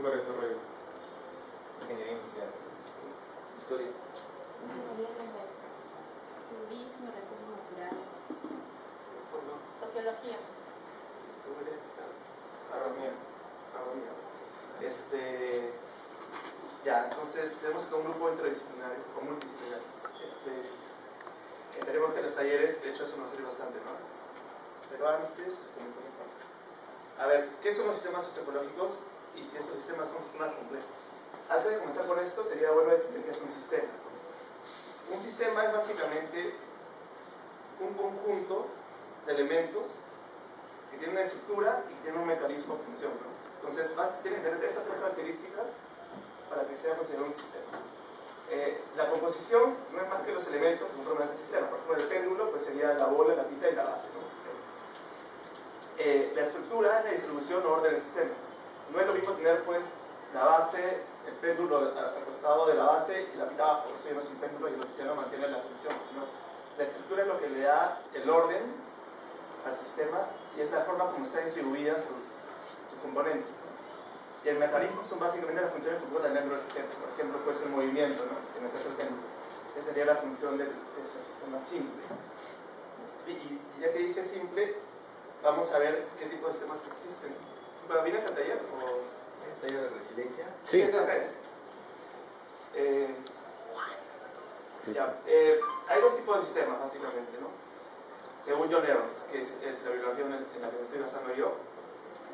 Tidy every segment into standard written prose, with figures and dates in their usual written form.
para desarrollo? Ingeniería industrial. Historia. Turismo, recursos naturales. Sociología. Agronomía. Ya, entonces tenemos que un grupo interdisciplinario o multidisciplinario. Tenemos que los talleres, de hecho eso nos sirve bastante, ¿no? Pero antes, comenzamos con esto. A ver, ¿qué son los sistemas socioecológicos y si esos sistemas son sistemas complejos? Antes de comenzar con esto, sería bueno definir qué es un sistema. Un sistema es básicamente un conjunto de elementos que tienen una estructura y que tienen un mecanismo de función, ¿no? Entonces, tienen que tener estas tres características para que sea considerado un sistema. La composición no es más que los elementos que conforman ese sistema. Por ejemplo, el péndulo pues sería la bola, la pita y la base, ¿no? La estructura es la distribución o orden del sistema. No es lo mismo tener pues la base, el péndulo al costado de la base y la pita abajo. Eso ya no es un péndulo y ya no mantiene la función, ¿no? La estructura es lo que le da el orden al sistema y es la forma como están distribuidas sus componentes, ¿no? Y el mecanismo son básicamente las funciones que ocurren dentro del sistema. Por ejemplo, puede ser el movimiento, ¿no? En el caso del péndulo. Esa sería la función de este sistema simple. Y ya que dije simple, vamos a ver qué tipo de sistemas existen. ¿Vienes al taller? ¿El taller de resiliencia? Sí. Hay dos tipos de sistemas, básicamente, ¿no? Según John Eros, que es la bibliografía en la que me estoy basando yo,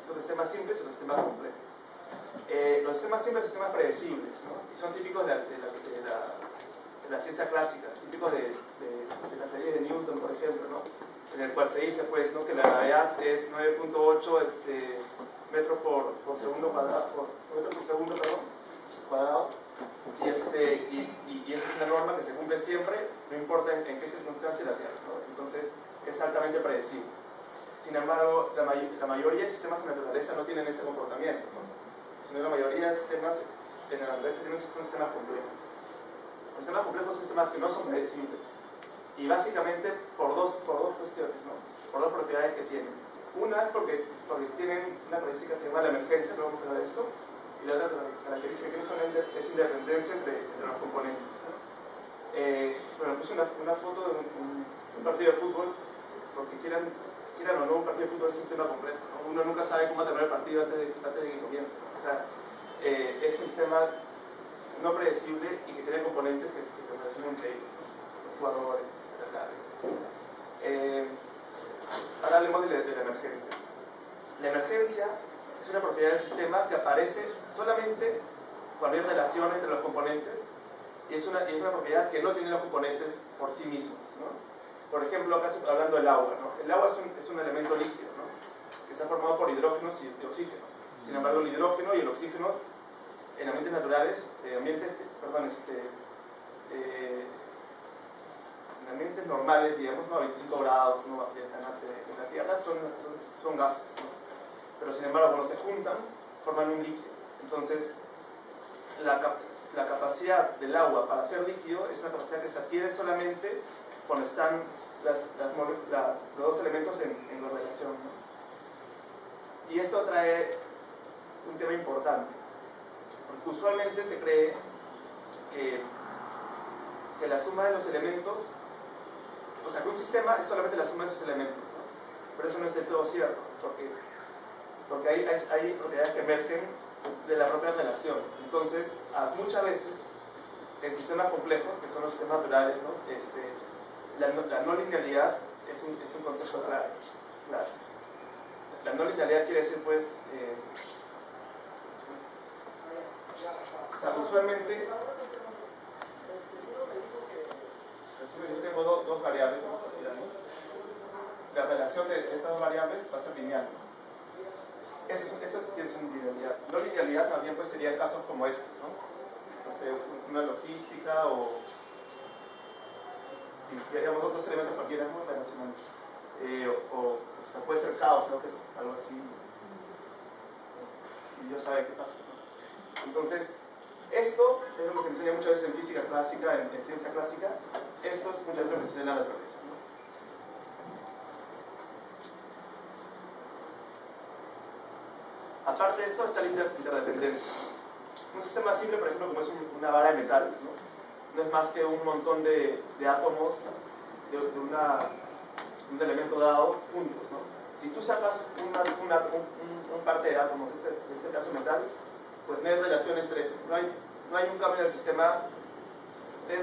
son los sistemas simples y los sistemas complejos. Los sistemas simples son sistemas predecibles, ¿no? Y son típicos de la ciencia clásica, típicos de las leyes de Newton, por ejemplo, ¿no? En el cual se dice pues, ¿no? que la gravedad es 9.8 metros por segundo cuadrado, y esa es una norma que se cumple siempre, no importa en qué circunstancia la Tierra, ¿no? Entonces es altamente predecible. Sin embargo, la mayoría de sistemas en la naturaleza no tienen este comportamiento, ¿no? Sino la mayoría de sistemas en la naturaleza son sistemas complejos. Los sistemas complejos son sistemas que no son predecibles, y básicamente por dos cuestiones, ¿no? Por dos propiedades que tienen. Una es porque tienen una característica que se llama la emergencia, luego vamos a hablar de esto, y la otra característica que tienen es independencia entre los componentes, ¿no? Bueno, puse una foto de un partido de fútbol, porque quieran o no, un partido de fútbol es un sistema complejo, ¿no? Uno nunca sabe cómo terminar el partido antes de que comience, ¿no? O sea, es un sistema no predecible y que tiene componentes que se relacionan entre ellos, ¿no? Los jugadores, etc. Ahora hablemos de la emergencia. La emergencia es una propiedad del sistema que aparece solamente cuando hay relación entre los componentes, y es una propiedad que no tienen los componentes por sí mismos, ¿no? Por ejemplo, acá se está hablando del agua, ¿no? El agua es un elemento líquido, ¿no? Que está formado por hidrógenos y oxígenos. Sin embargo, el hidrógeno y el oxígeno en ambientes naturales, en ambientes normales, digamos, ¿no? A 25 grados, ¿no? En la Tierra son gases, ¿no? Pero sin embargo, cuando se juntan, forman un líquido. Entonces, la capacidad del agua para ser líquido es una capacidad que se adquiere solamente cuando están los dos elementos en correlación, ¿no? Y esto trae un tema importante, porque usualmente se cree que la suma de los elementos, o sea, que un sistema es solamente la suma de sus elementos, ¿no? Pero eso no es del todo cierto, porque hay propiedades que emergen de la propia relación. Entonces, muchas veces en sistemas complejos, que son los sistemas naturales, ¿no? La no linealidad es un concepto claro. La no linealidad quiere decir, pues, o sea, usualmente, yo tengo dos variables, ¿no? La relación de estas dos variables va a ser lineal, ¿no? Eso es una linealidad. No linealidad también pues serían casos como estos, ¿no? No sé, una logística o digamos otros elementos cualquiera, ¿no? Relacionados. O sea, puede ser caos, ¿no? Que es algo así. Y Dios sabe qué pasa, ¿no? Entonces, esto es lo que se enseña muchas veces en física clásica, en ciencia clásica. Esto es muchas veces lo que se enseña en la naturaleza, ¿no? Aparte de esto está la interdependencia. Un sistema simple, por ejemplo, como es una vara de metal, no es más que un montón de átomos de un elemento dado juntos, ¿no? Si tú sacas un par de átomos, en este caso metal, pues no hay relación entre, no hay un cambio del sistema, no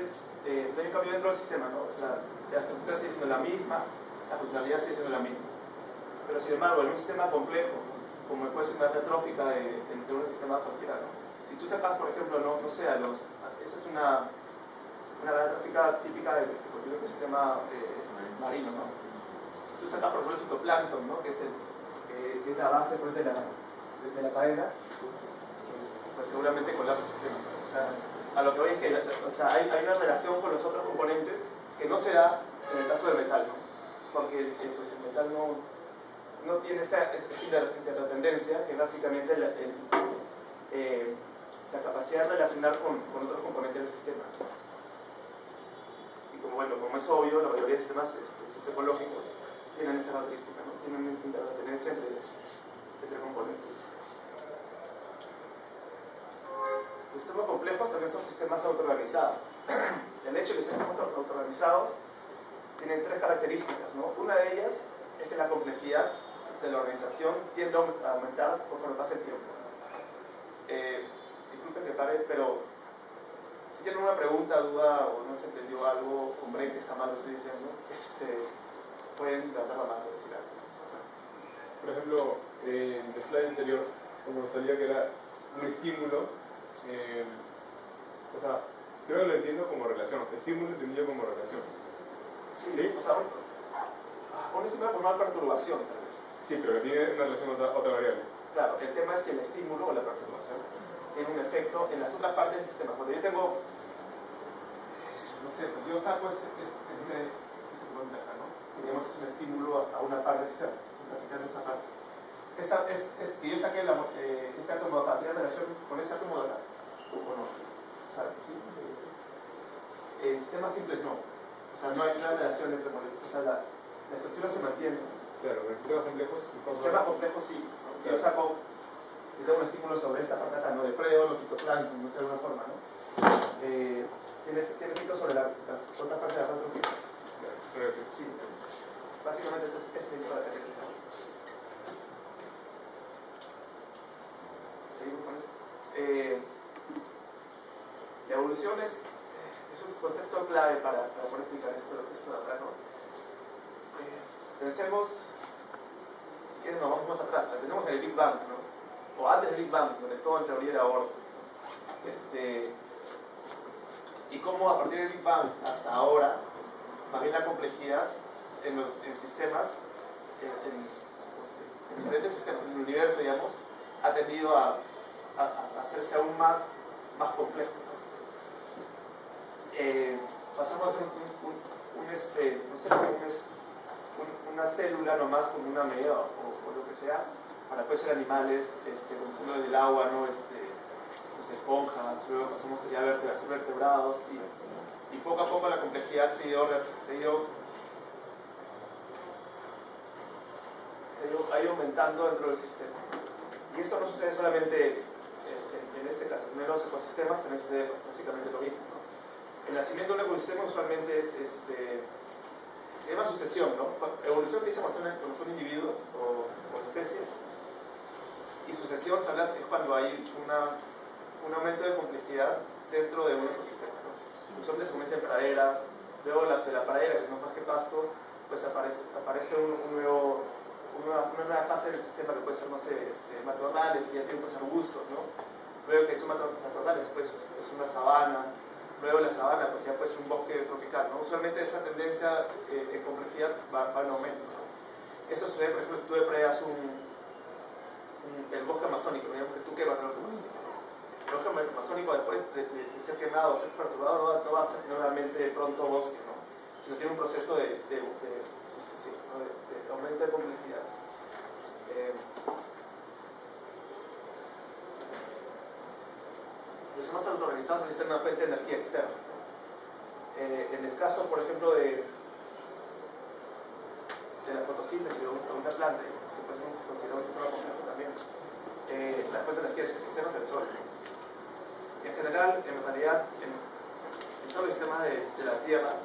hay un cambio dentro del sistema, ¿no? La estructura sigue siendo la misma, la funcionalidad sigue siendo la misma. Pero sin embargo, en un sistema complejo, como puede ser una red trófica de un sistema cualquiera, ¿no? Si tú sacas, por ejemplo, no sé, esa es una red trófica típica de cualquier ecosistema marino, ¿no? Si tú sacas, por ejemplo, el fitoplancton, ¿no? que es la base pues, de la cadena, pues seguramente colapsa el sistema. O sea, a lo que voy es que hay una relación con los otros componentes que no se da en el caso del metal, ¿no? Porque pues el metal no tiene esta interdependencia, que es básicamente la capacidad de relacionar con otros componentes del sistema. Y como es obvio, la mayoría de sistemas socioecológicos tienen esta característica, ¿no? Tienen una interdependencia entre componentes. Los sistemas complejos también son sistemas autoorganizados. El hecho de que sean sistemas autoorganizados tienen tres características, ¿no? Una de ellas es que la complejidad de la organización tiende a aumentar conforme pasa el tiempo. Disculpen que pare, pero si tienen una pregunta, duda o no se entendió algo, comprenden que está mal lo que estoy diciendo, pueden levantar la mano y decir algo. Por ejemplo, en el slide anterior, como salía que era un estímulo, o sea, creo que lo entiendo como relación, estímulo entendido como relación. Sí. O sea, un estímulo por una perturbación, tal vez. Sí, pero que tiene una relación a otra variable. Claro, el tema es si el estímulo o la perturbación tiene un efecto en las otras partes del sistema. Cuando yo tengo, no sé, yo saco este componente acá, ¿no? Digamos, es un estímulo a una parte del sistema, traficando esta parte. Que yo saqué este átomo de acá, ¿tiene relación con este átomo de acá? ¿O no? ¿Sabes? ¿Sí? En sistemas simples no. O sea, no hay una relación entre moléculas. O sea, la estructura se mantiene. Claro, en sistemas complejos. En sistemas complejos sí. ¿No? Si yo saco, yo tengo un estímulo sobre esta parte acá, ¿no? De preo, los fitoplancton, no sé, de alguna forma, ¿no? Tiene efectos sobre la otra parte de la patología. Sí. Básicamente ese es el tipo de característica. Seguimos con eso. La evolución es un concepto clave para poder explicar esto de acá, ¿no? Pensemos, si quieren nos vamos más atrás, pensemos en el Big Bang, ¿no? O antes del Big Bang, donde todo en teoría era orden, ¿no? Y cómo a partir del Big Bang hasta ahora, más bien la complejidad en sistemas, en diferentes sistemas, en el universo, digamos, ha tendido a hacerse aún más complejo, ¿no? Pasamos a hacer una célula nomás como una medida o lo que sea, para poder ser animales, comenzando desde el agua, ¿no? Esponjas, luego pasamos ya a ser vertebrados y poco a poco la complejidad se ha ido aumentando dentro del sistema. Y esto no sucede solamente en este caso, en los ecosistemas también sucede básicamente lo mismo, ¿no? El nacimiento de un ecosistema usualmente se llama sucesión, ¿no? Evolución se dice cuando son individuos o especies, y sucesión se habla es cuando hay un aumento de complejidad dentro de un ecosistema, ¿no? Usualmente se comienza en praderas, luego de la pradera, que no es más que pastos, pues aparece una nueva fase del sistema que puede ser, no sé, matorrales, que ya tienen pues arbustos, ¿no? Luego que son matorrales, pues es una sabana, luego la sabana pues ya puede ser un bosque tropical, ¿no? Usualmente esa tendencia en complejidad va en aumento, ¿no? Eso sucede, por ejemplo, si tú depredas el bosque amazónico, digamos que tú quemas el bosque amazónico. El bosque amazónico después de ser quemado, ser perturbado, no va a ser nuevamente de pronto bosque, ¿no? Sino tiene un proceso de sucesión, ¿no? de aumento de complejidad. Los sistemas autoorganizados necesitan una fuente de energía externa, ¿no? En el caso, por ejemplo, de la fotosíntesis de una planta, que pues consideramos un sistema complejo también, la fuente de energía externa es el sol. En general, en realidad, en todos los sistemas de la Tierra, ¿no?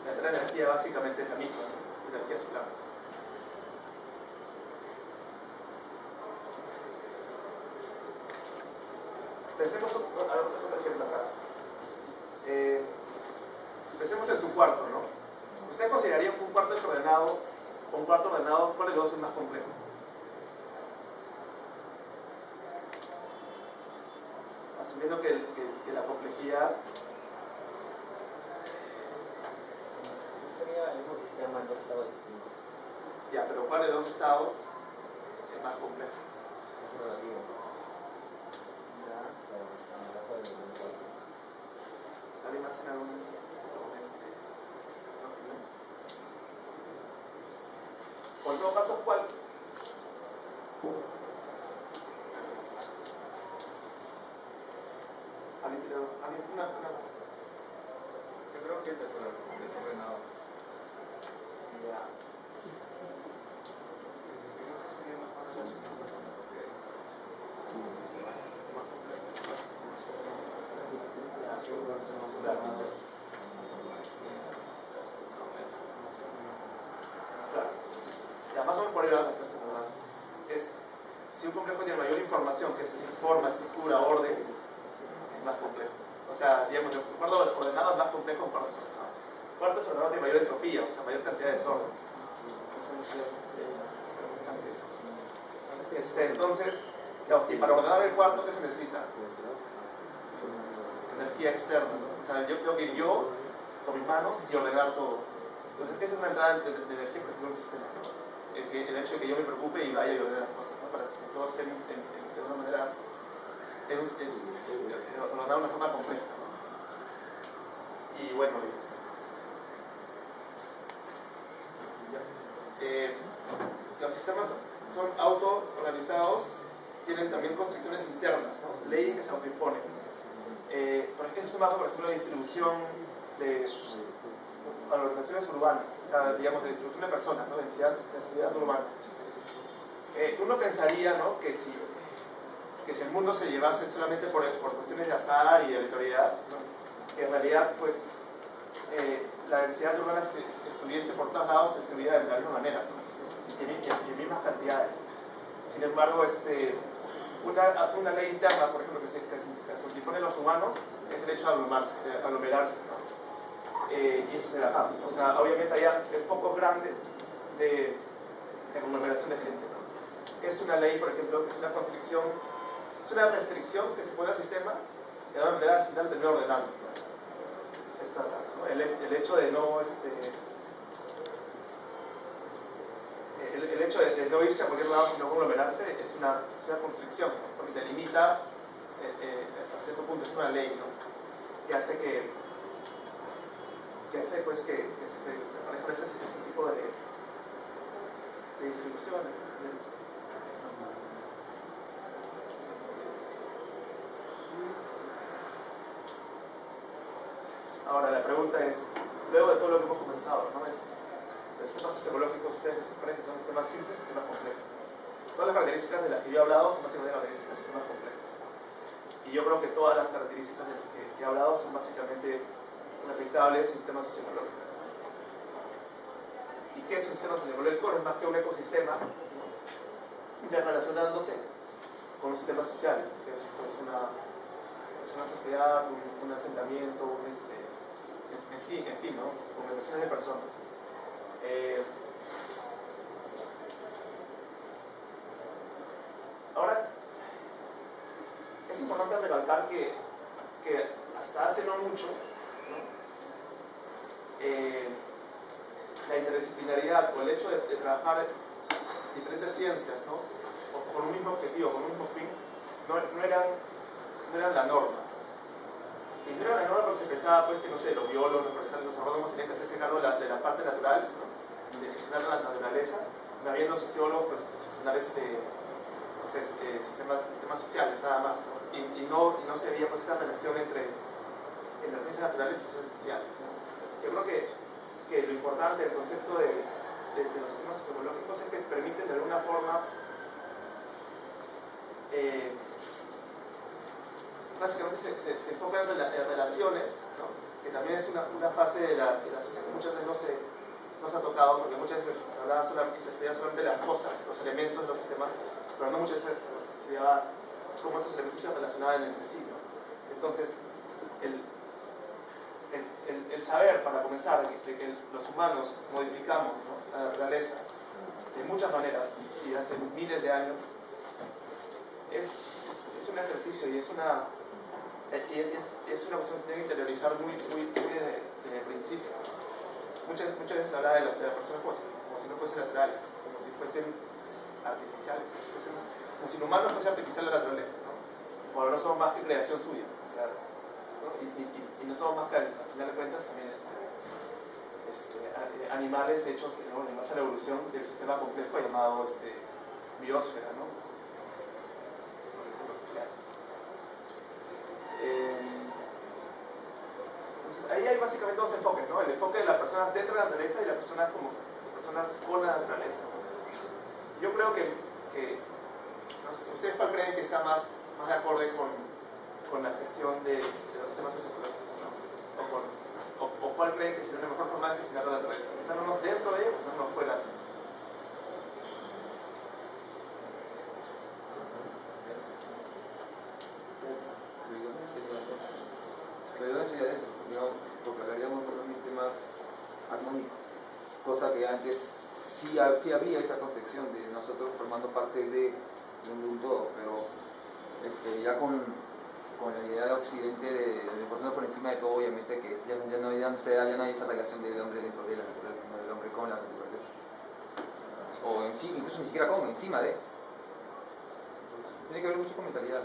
La entrada de energía básicamente es la misma, ¿no? La energía solar. Pensemos otro ejemplo acá. Pensemos en su cuarto, ¿no? ¿Ustedes considerarían que un cuarto desordenado o un cuarto ordenado, cuál de los dos es más complejo? Asumiendo que la complejidad sería el mismo sistema en dos estados distintos. ya, pero ¿cuál de los dos estados es más complejo? Es relativo. Ya. Claro, en el caso del cuarto. ¿Alguien más tiene algún opinión? O en todo caso, ¿cuál? ¿Alguien tiene una más? Yo creo que el desordenado. Ya. Claro. Ya, más o menos por ahí va la respuesta, ¿verdad? Es, si un complejo tiene mayor información, que es decir, forma, estructura, orden, es más complejo. O sea, digamos, el cuarto ordenado es más complejo que un cuarto desordenado. El cuarto desordenado tiene mayor entropía, o sea, mayor cantidad de desorden. Entonces, digamos, y para ordenar el cuarto, ¿qué se necesita? Energía externa, ¿no? O sea, yo tengo que ir yo con mis manos y ordenar todo. Entonces, esa es una entrada de energía en un sistema, ¿no? El hecho de que yo me preocupe y vaya y ordene las cosas, ¿no? Para que todo esté de una manera ordenado de una forma compleja, ¿no? Y bueno, los sistemas son auto-organizados, tienen también constricciones internas, ¿no? Leyes que se autoimponen. Por ejemplo, se llama, por ejemplo, la distribución de organizaciones urbanas, o sea, digamos, de distribución de personas, ¿no? Densidad urbana. Uno pensaría, ¿no? que si el mundo se llevase solamente por cuestiones de azar y de aleatoriedad, ¿no? Que en realidad, pues, la densidad urbana estuviese por todos lados distribuida de la misma manera, ¿no? en mismas cantidades. Sin embargo, una ley interna, por ejemplo, que se impone en los humanos es el hecho de aglomerarse, ¿no? Y eso se da, o sea, obviamente hay focos grandes de conglomeración de gente, ¿no? Es una ley, por ejemplo, que es una constricción, es una restricción que se pone al sistema y de alguna manera al final termina ordenando, ¿no? ¿no? El hecho de no el hecho de no irse a cualquier lado sino conglomerarse es una constricción, ¿no? Porque te limita hasta cierto punto, es una ley, ¿no? Que hace pues que se manejen ese tipo de distribución. Ahora la pregunta es, luego de todo lo que hemos comenzado, ¿no? Los sistemas sociológicos, ustedes creen que son sistemas simples o sistemas complejos. Todas las características de las que yo he hablado son básicamente características de sistemas complejos. Y yo creo que todas las características de las que he hablado son básicamente replicables en sistemas sociológicos. ¿Y qué es un sistema sociológico? No es más que un ecosistema interrelacionándose con un sistema social, que es pues, una sociedad, un asentamiento, en fin, ¿no? Congregaciones de personas. Ahora, es importante recalcar que hasta hace no mucho, ¿no? La interdisciplinaridad o el hecho de trabajar diferentes ciencias, ¿no? O con un mismo objetivo, con un mismo fin, no eran la norma. Y no era la norma porque se pensaba pues, que, no sé, los biólogos, los agrónomos tenían que hacerse cargo de la parte natural, ¿no? De gestionar la naturaleza, no había los sociólogos pues, gestionar sistemas sociales, nada más, ¿no? Y no se veía pues, esta relación entre las ciencias naturales y ciencias sociales, ¿no? Yo creo que lo importante del concepto de los sistemas sociológicos es que permiten de alguna forma básicamente se enfoca en relaciones, ¿no? Que también es una fase de la ciencia que muchas veces no se ha tocado, porque muchas veces se estudiaba solamente las cosas, los elementos de los sistemas, pero no muchas veces se estudiaba cómo estos elementos se relacionaban entre sí, ¿no? Entonces, el saber, para comenzar, de que los humanos modificamos, ¿no?, la naturaleza de muchas maneras y hace miles de años, es un ejercicio y es una cuestión que tiene que interiorizar muy desde el principio. Muchas veces se habla de las personas como si no fuesen naturales, como si fuesen artificiales, como si el humano fuese artificial de la naturaleza, ¿no? Bueno, no somos más que creación suya, o sea, ¿no? Y no somos más que, al final de cuentas, también animales hechos, ¿no?, en base a la evolución del sistema complejo llamado biosfera, ¿no? Entonces, ahí hay básicamente dos enfoques, ¿no? El enfoque de las personas dentro de la naturaleza y las personas con la naturaleza. Yo creo que no sé, ¿ustedes cuál creen que está más de acorde con la gestión de los temas sociológicos, ¿no? O cuál creen que sería la mejor forma de gestionar la naturaleza? ¿Estándonos dentro de ellos o estándonos fuera? Pero eso sería dentro, digamos, porque hablaríamos probablemente más armónico, cosa que antes sí había esa concepción de nosotros formando parte de un todo, pero ya con la idea de Occidente de ponerlo por encima de todo, obviamente que ya no hay esa relación del hombre dentro de la naturaleza, sino del hombre con la naturaleza, o en sí, incluso ni siquiera con, encima de. Tiene que ver mucho con mentalidad.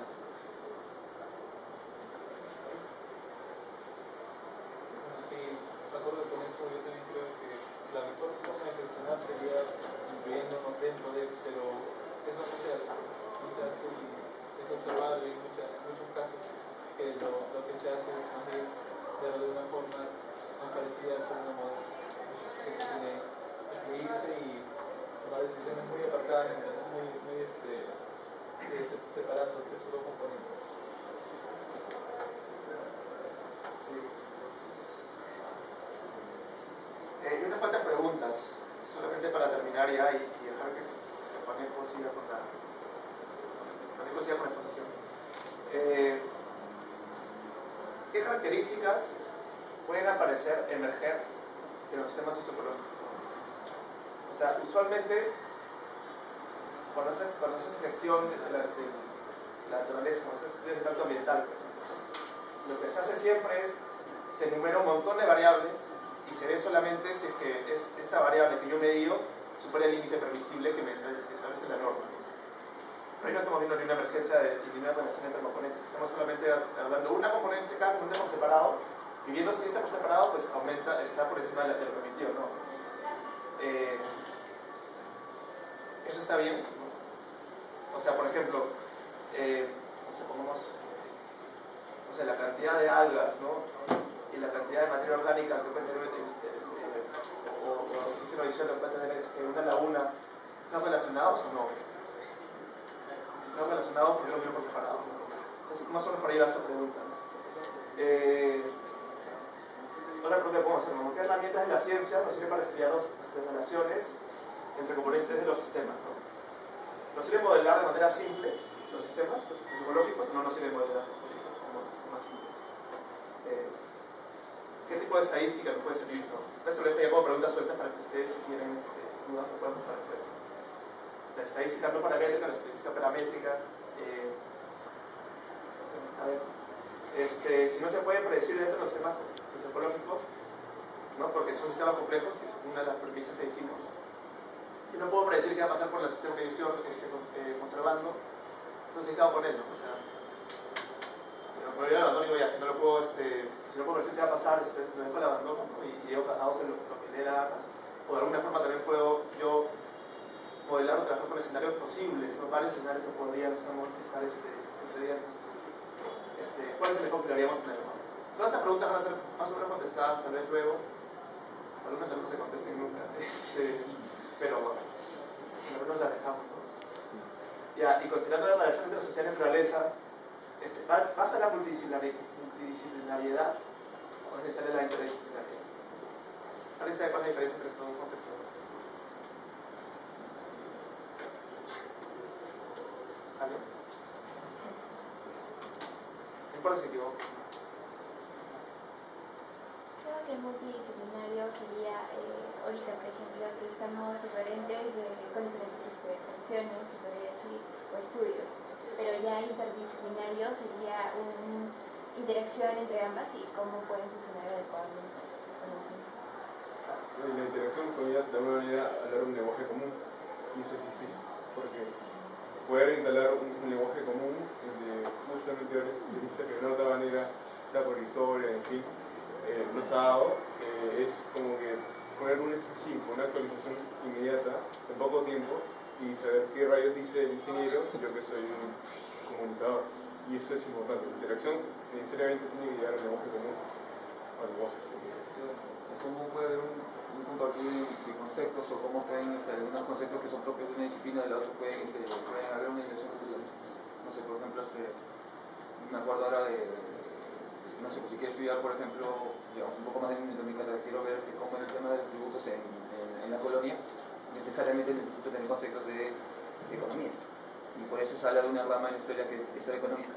De acuerdo con eso, yo también creo que la mejor forma de gestionar sería incluyéndonos dentro de, pero eso no se hace y es observable en muchos casos que lo que se hace es más bien verlo de una forma más parecida al ser humano, que se tiene que incluirse y tomar decisiones muy apartadas, separando entre sus dos componentes. Sí, entonces... y unas cuantas preguntas, solamente para terminar ya y dejar que Paneco siga con la exposición. ¿Qué características pueden emerger en los sistemas socioecológicos? O sea, usualmente, cuando haces gestión de la naturaleza, cuando haces estudios de impacto ambiental, lo que se hace siempre es, se enumera un montón de variables y se ve solamente si es que esta variable que yo me dio supera el límite permisible que establece la norma. Ahí no estamos viendo ni una emergencia ni una relación entre componentes, estamos solamente hablando de una componente, cada componente por separado, y viendo si está por separado, pues está por encima del permitido, ¿no? Eso está bien, ¿no? O sea, por ejemplo, la cantidad de algas, ¿no?, y la cantidad de materia orgánica que puede tener o oxígeno adicional que puede tener una laguna, ¿están relacionados o no? Si están relacionados, ¿por qué lo mismo por separado? Entonces, más o menos por ahí va esa pregunta, ¿no? Otra pregunta que podemos hacer, ¿no? ¿Qué herramientas de la ciencia nos sirven para estudiar las relaciones entre componentes de los sistemas, ¿no? ¿Nos sirve modelar de manera simple los sistemas sociológicos o no nos sirve modelar como sistemas simples? ¿Qué tipo de estadística nos puede servir, ¿no? Esto lo dejo ya como preguntas sueltas para que ustedes, si tienen dudas, lo puedan buscar. La estadística no paramétrica, la estadística paramétrica. A ver, si no se puede predecir dentro de los sistemas sociológicos, ¿no?, porque son sistemas complejos, que es una de las premisas que dijimos. Si no puedo predecir qué va a pasar con el sistema que yo estoy conservando, entonces ¿qué hago con él, no? O sea, me voy al abandono y ya, si no puedo predecir qué va a pasar, lo dejo al abandono, ¿no? Y hago lo que le da gana. O de alguna forma también puedo yo modelar o trabajar con escenarios posibles, ¿no?, varios escenarios que podrían estar sucediendo. ¿Cuál es el enfoque que deberíamos tener, ¿no? Todas estas preguntas van a ser más o menos contestadas tal vez luego, algunas no se contesten nunca, pero bueno, al menos las dejamos, ¿no? Ya, y considerando la relación entre sociedad y naturaleza, ¿basta la multidisciplinariedad o es necesaria la interdisciplinariedad? ¿Alguien sabe cuál es la diferencia entre estos dos conceptos? ¿Alguien? No importa si me equivoco. Creo que multidisciplinario sería, ahorita por ejemplo, que estamos diferentes con diferentes profesiones, se podría decir, o estudios, pero ya interdisciplinario sería una interacción entre ambas y cómo pueden funcionar adecuadamente. La interacción podría de alguna manera hablar un lenguaje común, y eso es difícil, porque poder instalar un lenguaje común de justamente varios especialistas que de una u otra manera, sea por historia, en fin, nos ha dado, es como que poner un F5, una actualización inmediata, en poco tiempo, y saber qué rayos dice el ingeniero, yo que soy un comunicador. Y eso es importante. La interacción necesariamente tiene que llegar al lenguaje común, al lenguaje común. ¿Cómo puede haber un compartir de conceptos o cómo pueden algunos conceptos que son propios de una disciplina de la otra pueden haber una inversión? No sé, por ejemplo, me acuerdo ahora de, no sé, pues si quiero estudiar, por ejemplo, digamos, un poco más de mi carrera, quiero ver cómo en el tema de los tributos en la colonia, necesariamente necesito tener conceptos de economía. Y por eso sale de una rama en la historia que es historia económica,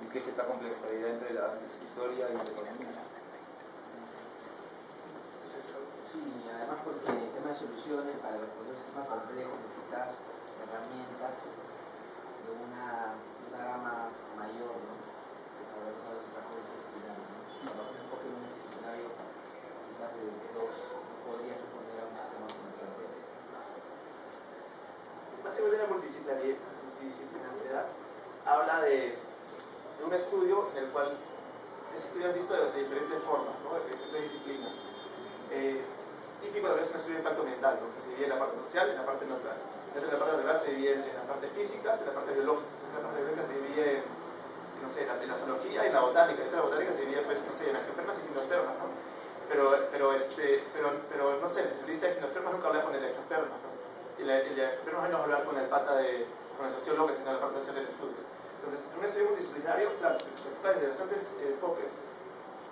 y que es esta complejidad entre la historia y la economía. Sí, y además porque en el tema de soluciones, para responder un sistema complejo necesitas herramientas de una gama mayor, ¿no? Para poder usar el trabajo disciplinario, ¿no? Para un enfoque multidisciplinario, quizás de dos, podrías responder a un sistema complejo. Básicamente la multidisciplinariedad habla de un estudio en el cual ese estudio es visto de diferentes formas, ¿no? De diferentes disciplinas. Típico de un estudio de impacto ambiental, ¿no? Que se divide en la parte social y en la parte natural. Dentro de la parte natural se divide en la parte física, en la parte biológica. Dentro de la parte biológica se divide en, no sé, en la zoología y en la botánica. Dentro de la botánica se divide, pues, no sé, en angiospermas y gimnospermas, ¿no? Pero no sé, el especialista de gimnospermas nunca habla con el angiospermas, ¿no? Y el angiospermas no va a hablar con el con el sociólogo que tiene la parte social del estudio. Entonces, en un estudio multidisciplinario, claro, se ocupa desde bastantes enfoques,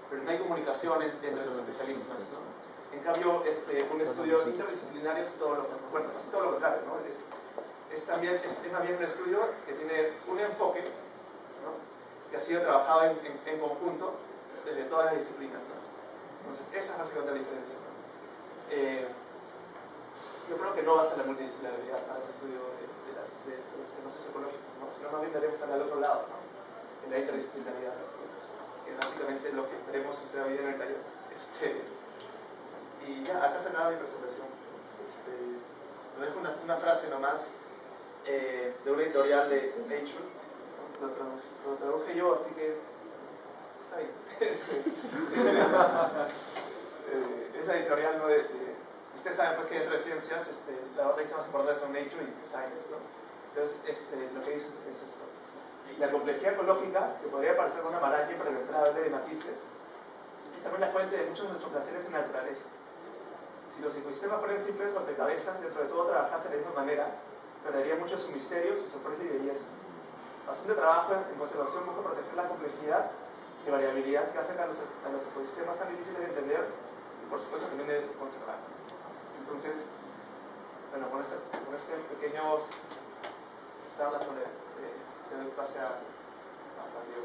pero no hay comunicación entre los especialistas, ¿no? En cambio, un estudio interdisciplinario es todo lo contrario, bueno, es todo lo contrario, ¿no? Es más bien un estudio que tiene un enfoque, ¿no? Que ha sido trabajado en conjunto desde todas las disciplinas, ¿no? Entonces, esa es básicamente la diferencia, ¿no? Yo creo que no basa la multidisciplinaridad para el estudio de los temas socioecológicos, ¿no? Sino más bien deberíamos estar al otro lado, ¿no? En la interdisciplinaridad, ¿no? Que básicamente es lo que esperemos usted hoy en el taller. Y ya, acá se acaba mi presentación. Lo dejo una frase nomás de una editorial de Nature. Lo traduje yo, así que está bien. Es la editorial, ¿no? Ustedes saben pues, que dentro de ciencias la otra lista más importante son Nature y Science, ¿no? Entonces, lo que dice es esto. La complejidad ecológica, que podría parecer una maraña impenetrable de matices, es también la fuente de muchos de nuestros placeres en la naturaleza. Si los ecosistemas fueran simples rompecabezas, dentro de todo trabajasen de la misma manera, perdería mucho su misterio, su sorpresa y belleza. Bastante trabajo en conservación busca proteger la complejidad y variabilidad que hacen a los ecosistemas tan difíciles de entender y por supuesto también de conservar. Entonces, bueno, con este pequeño charla le doy pase a Fabio.